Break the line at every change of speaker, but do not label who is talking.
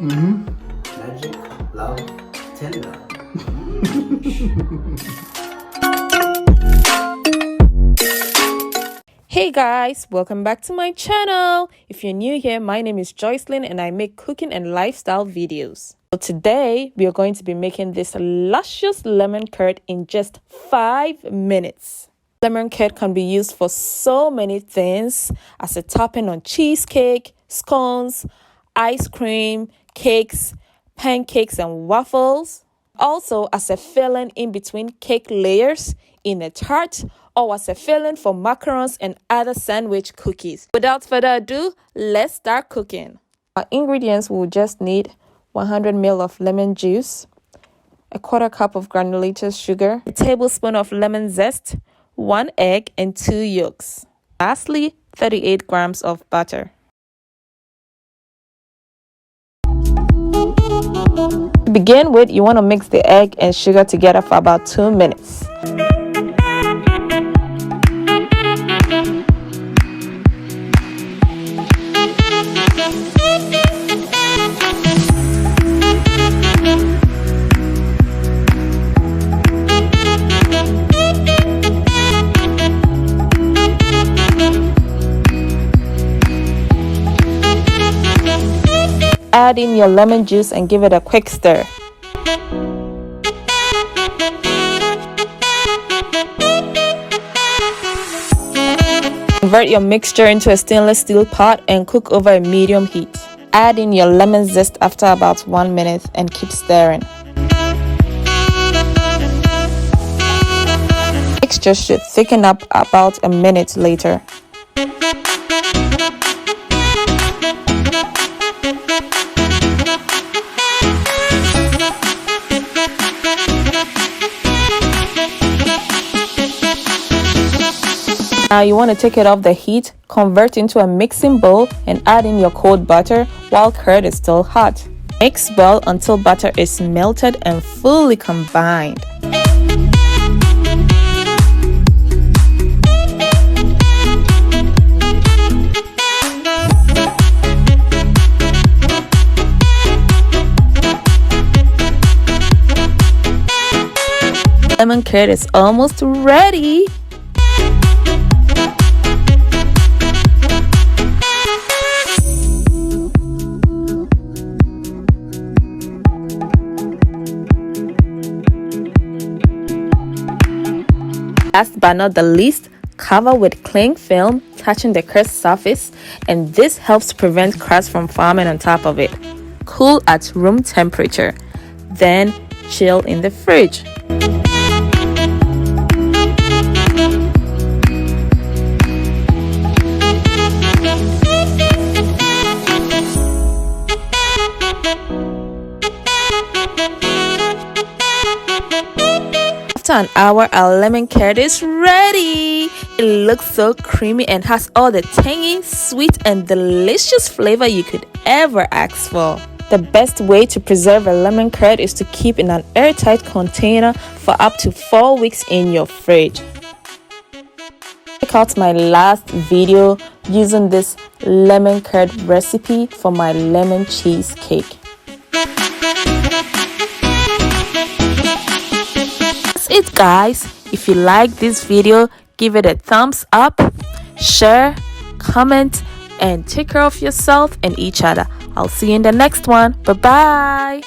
Magic, love, tender.
Hey guys, welcome back to my channel. If you're new here, my name is Joycelyn and I make cooking and lifestyle videos. So today we are going to be making this luscious lemon curd in just 5 minutes. Lemon curd can be used for so many things, as a topping on cheesecake, scones, ice cream, cakes, pancakes and waffles. Also as a filling in between cake layers in a tart, or as a filling for macarons and other sandwich cookies. Without further ado, let's start cooking. Our ingredients will just need 100 ml of lemon juice, a 1/4 cup of granulated sugar, a tablespoon of lemon zest, 1 egg and 2 yolks. Lastly, 38 grams of butter. To begin with, you want to mix the egg and sugar together for about 2 minutes. Add in your lemon juice and give it a quick stir. Convert your mixture into a stainless steel pot and cook over a medium heat. Add in your lemon zest after about 1 minute and keep stirring. Mixture should thicken up about a minute later. Now you want to take it off the heat, convert into a mixing bowl and add in your cold butter while curd is still hot. Mix well until butter is melted and fully combined. Lemon curd is almost ready. Last but not the least, cover with cling film touching the curd surface, and this helps prevent crust from forming on top of it. Cool at room temperature, then chill in the fridge. After an hour, our lemon curd is ready. It looks so creamy and has all the tangy, sweet and delicious flavor you could ever ask for. The best way to preserve a lemon curd is to keep in an airtight container for up to 4 weeks in your fridge. Check out my last video using this lemon curd recipe for my lemon cheesecake. That's it guys. If you like this video, give it a thumbs up, share, comment and take care of yourself and each other. I'll see you in the next one. Bye bye.